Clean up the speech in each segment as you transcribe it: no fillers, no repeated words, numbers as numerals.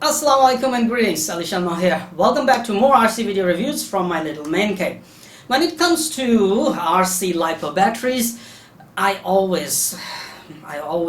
Assalamualaikum and greetings, alishanmao here. Welcome back to more RC video reviews from my little man cave. When it comes to RC LiPo batteries, I always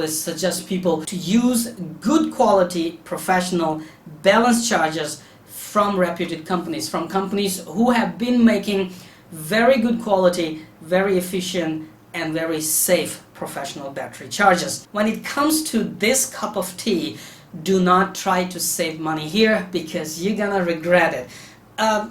suggest people to use good quality professional balance chargers from reputed companies, from companies who have been making very good quality, very efficient and very safe professional battery chargers. When it comes to this cup of tea, do not try to save money here because you're gonna regret it. A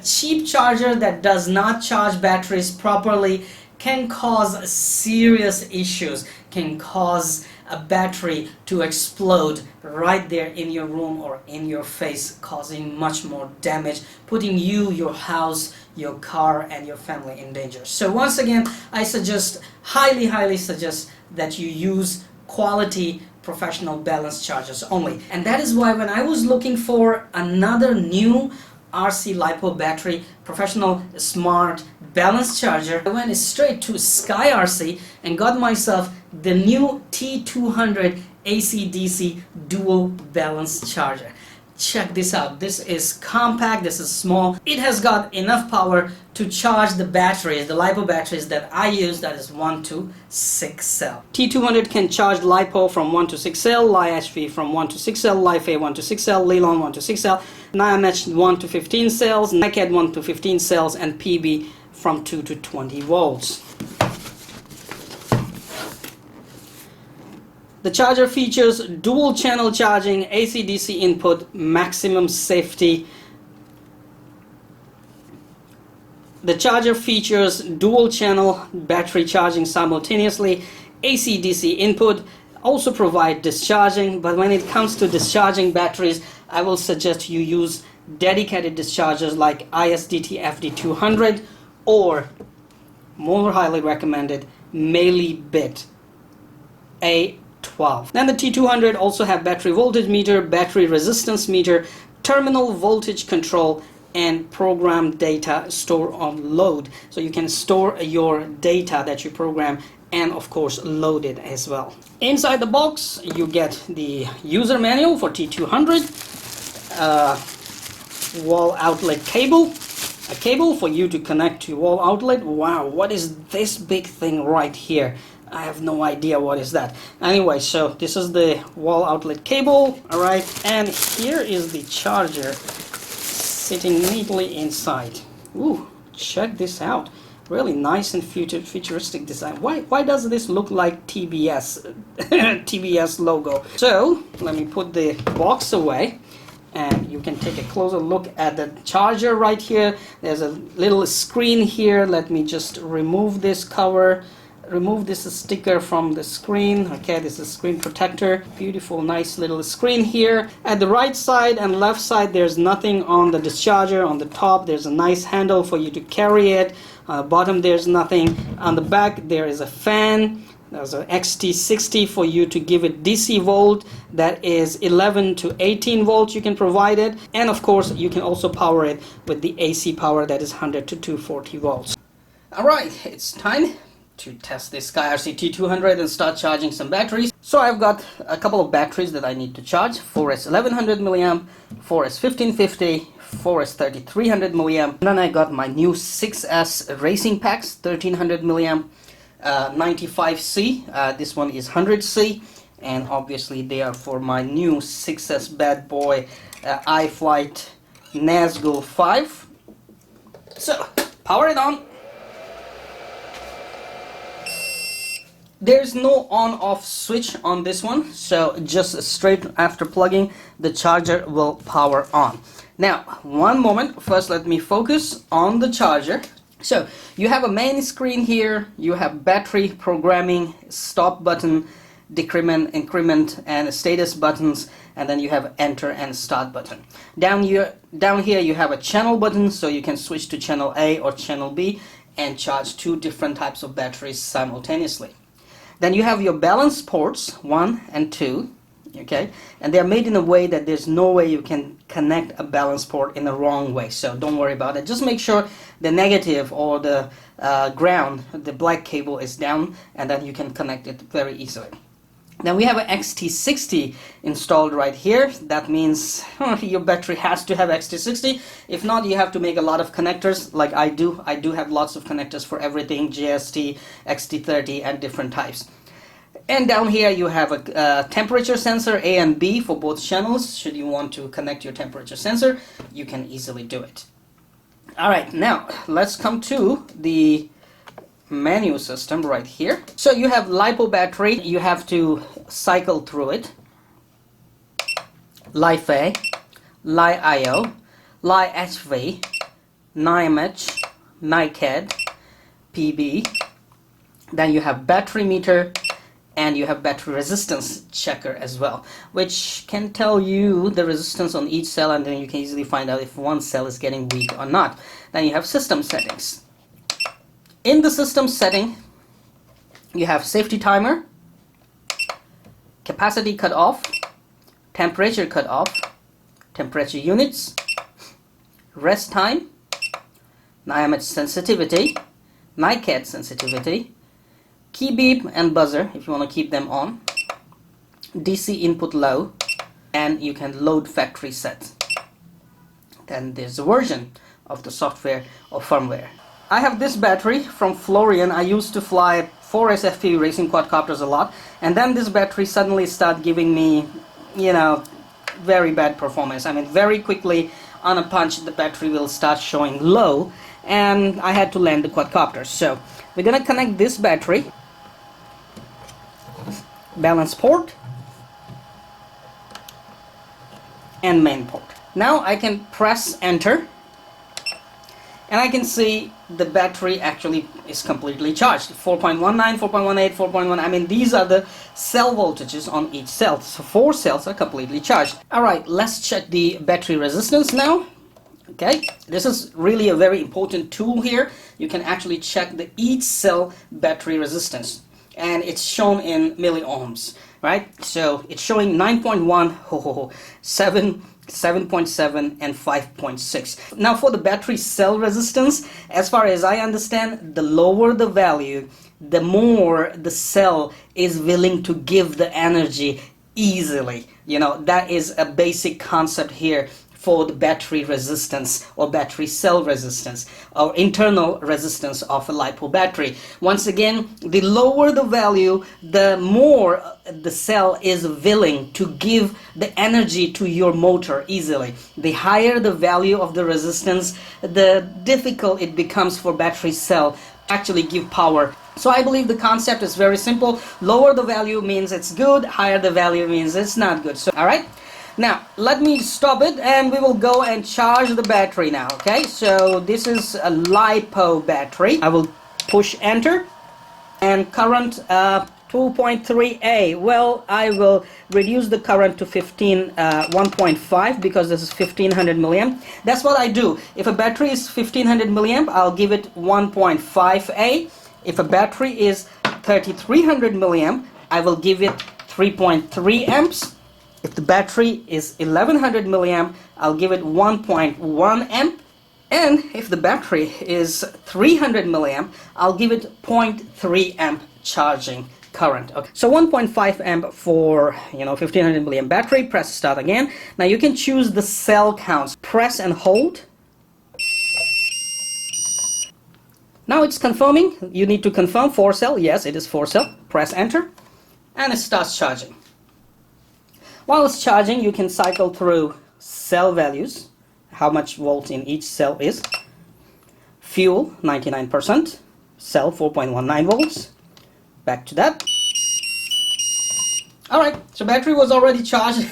cheap charger that does not charge batteries properly can cause serious issues, can cause a battery to explode right there in your room or in your face, causing much more damage, putting you, your house, your car and your family in danger. So once again, I suggest, highly suggest that you use quality professional balance chargers only. And that is why when I was looking for another new RC LiPo battery professional smart balance charger, I went straight to SkyRC and got myself the new T200 AC/DC dual balance charger. Check this out. This is compact, this is small. It has got enough power to charge the batteries, the LiPo batteries that I use, that is 1 to 6 cell. T200 can charge LiPo from 1 to 6 cell, Li-HV from 1 to 6 cell, Li-Fe 1 to 6 cell, Lilon 1 to 6 cell, Niamatch 1 to 15 cells, NiCad 1 to 15 cells, and PB from 2 to 20 volts. The charger features dual channel charging, AC/DC input, maximum safety. The charger features dual channel battery charging simultaneously, AC/DC input, also provide discharging, but when it comes to discharging batteries, I will suggest you use dedicated dischargers like ISDT FD200 or more highly recommended Meili-Bit A12. Then the T200 also have battery voltage meter, battery resistance meter, terminal voltage control, and program data store on load. So you can store your data that you program and of course load it as well. Inside the box you get the user manual for T200, wall outlet cable, a cable for you to connect to wall outlet. Wow, what is this big thing right here? I have no idea what is that. Anyway, so this is the wall outlet cable, alright, and here is the charger sitting neatly inside. Ooh, check this out. Really nice and futuristic design. Why does this look like TBS TBS logo? So let me put the box away and you can take a closer look at the charger right here. There's a little screen here. Let me just remove this cover, remove this sticker from the screen. Okay, this is screen protector. Beautiful, nice little screen here. At the right side and left side, there's nothing on the discharger. On the top, there's a nice handle for you to carry it. On the bottom, there's nothing. On the back, there is a fan. There's an XT60 for you to give it DC volt. That is 11 to 18 volts you can provide it. And of course, you can also power it with the AC power that is 100 to 240 volts. Alright, it's time to test this SkyRC T200 and start charging some batteries. So I've got a couple of batteries that I need to charge. 4S 1100 milliamp, 4S 1550, 4S 3300 milliamp. And then I got my new 6S racing packs, 1300 milliamp, 95C. This one is 100C, and obviously they are for my new 6S bad boy iFlight Nazgul 5. So power it on. There's no on-off switch on this one, so just straight after plugging, the charger will power on. Now, one moment, first let me focus on the charger. So, you have a main screen here, you have battery programming, stop button, decrement, increment, and status buttons, and then you have enter and start button. Down here you have a channel button, so you can switch to channel A or channel B and charge two different types of batteries simultaneously. Then you have your balance ports 1 and 2, okay, and they're made in a way that there's no way you can connect a balance port in the wrong way, so don't worry about it. Just make sure the negative or the ground, the black cable is down, and then you can connect it very easily. Then we have an XT60 installed right here. That means your battery has to have XT60. If not, you have to make a lot of connectors like I do. I do have lots of connectors for everything, JST, XT30 and different types. And down here you have a temperature sensor, A and B, for both channels. Should you want to connect your temperature sensor, you can easily do it. Alright, now let's come to the menu system right here. So you have LiPo battery, you have to cycle through it. Li-Fi, Li-IO, Li-HV, NiMH, NiCad, PB. Then you have battery meter, and you have battery resistance checker as well, which can tell you the resistance on each cell, and then you can easily find out if one cell is getting weak or not. Then you have system settings. In the system setting, you have safety timer, capacity cutoff, temperature cutoff, temperature units, rest time, NiMH sensitivity, NiCad sensitivity, key beep and buzzer if you want to keep them on, DC input low, and you can load factory set. Then there's a version of the software or firmware. I have this battery from Florian. I used to fly 4S FPV racing quadcopters a lot, and then this battery suddenly started giving me, you know, very bad performance. I mean, very quickly on a punch the battery will start showing low, and I had to land the quadcopter. So we're gonna connect this battery, balance port and main port. Now I can press enter, and I can see the battery actually is completely charged. 4.19, 4.18, 4.1. I mean, these are the cell voltages on each cell. So 4 cells are completely charged. Alright, let's check the battery resistance now. Okay, this is really a very important tool here. You can actually check the each cell battery resistance, and it's shown in milliohms, right? So it's showing 9.1, 7.7 and 5.6. Now for the battery cell resistance, as far as I understand, the lower the value, the more the cell is willing to give the energy easily. You know, that is a basic concept here for the battery resistance or battery cell resistance or internal resistance of a LiPo battery. Once again, the lower the value, the more the cell is willing to give the energy to your motor easily. The higher the value of the resistance, the difficult it becomes for battery cell to actually give power. So I believe the concept is very simple. Lower the value means it's good, higher the value means it's not good. So, all right. Now, let me stop it and we will go and charge the battery now, okay? So, this is a LiPo battery. I will push enter, and current 2.3A. Well, I will reduce the current to 1.5 because this is 1500 milliamp. That's what I do. If a battery is 1500 milliamp, I'll give it 1.5A. If a battery is 3300 milliamp, I will give it 3.3 amps. If the battery is 1100 milliamp, I'll give it 1.1 amp. And if the battery is 300 milliamp, I'll give it 0.3 amp charging current. Okay. So 1.5 amp for 1500 milliamp battery. Press start again. Now you can choose the cell counts. Press and hold. Now it's confirming. You need to confirm 4 cell. Yes, it is 4 cell. Press enter, and it starts charging. While it's charging, you can cycle through cell values, how much volts in each cell is. Fuel, 99%. Cell, 4.19 volts. Back to that. Alright, so battery was already charged.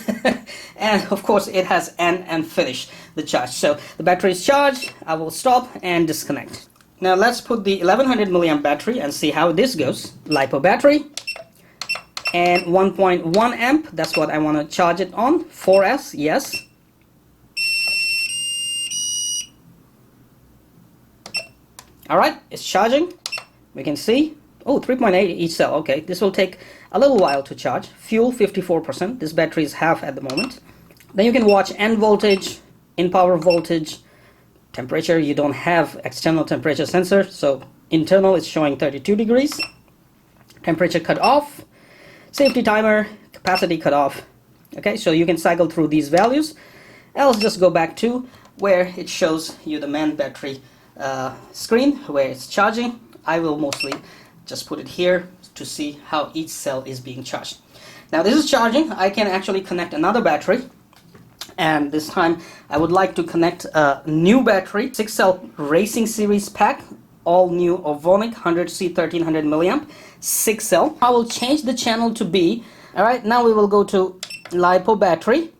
And of course, it has end and finish the charge. So the battery is charged. I will stop and disconnect. Now let's put the 1100 milliamp battery and see how this goes. LiPo battery. And 1.1 amp, that's what I want to charge it on. 4S, yes. Alright, it's charging. We can see, 3.8 each cell. Okay, this will take a little while to charge. Fuel, 54%. This battery is half at the moment. Then you can watch end voltage, in power voltage, temperature. You don't have external temperature sensor, so internal is showing 32 degrees. Temperature cut off. Safety timer, capacity cutoff. Okay, so you can cycle through these values. I'll just go back to where it shows you the main battery screen where it's charging. I will mostly just put it here to see how each cell is being charged. Now this is charging. I can actually connect another battery, and this time I would like to connect a new battery, 6-cell Racing Series pack, all new Ovonic 100C 1300 milliamp 6-cell. I will change the channel to B. All right, now we will go to LiPo battery.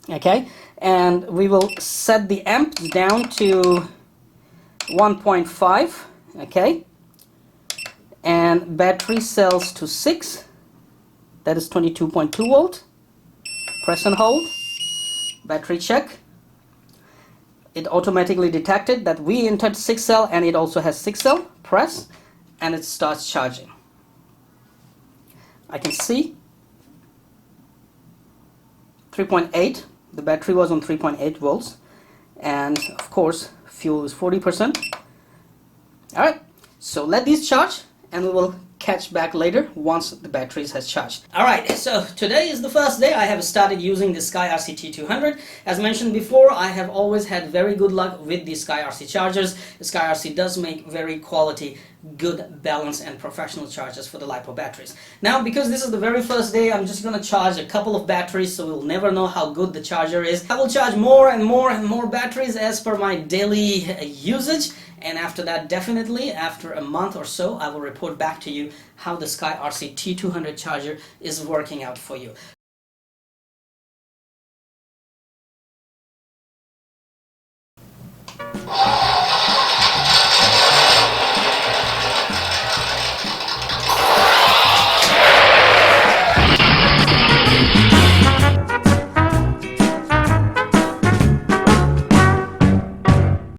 Okay, and we will set the amp down to 1.5. Okay, and battery cells to 6. That is 22.2 volt. Press and hold. Battery check. It automatically detected that we entered 6-cell and it also has 6-cell. Press and it starts charging. I can see 3.8. The battery was on 3.8 volts, and of course fuel is 40%. Alright, so let these charge and we will catch back later once the batteries has charged. Alright, so today is the first day I have started using the SkyRC T200. As mentioned before, I have always had very good luck with the SkyRC chargers. The SkyRC does make very quality, good, balanced and professional chargers for the LiPo batteries. Now, because this is the very first day, I'm just going to charge a couple of batteries, so we'll never know how good the charger is. I will charge more and more and more batteries as per my daily usage. And after that, definitely after a month or so, I will report back to you how the SkyRC T200 charger is working out for you.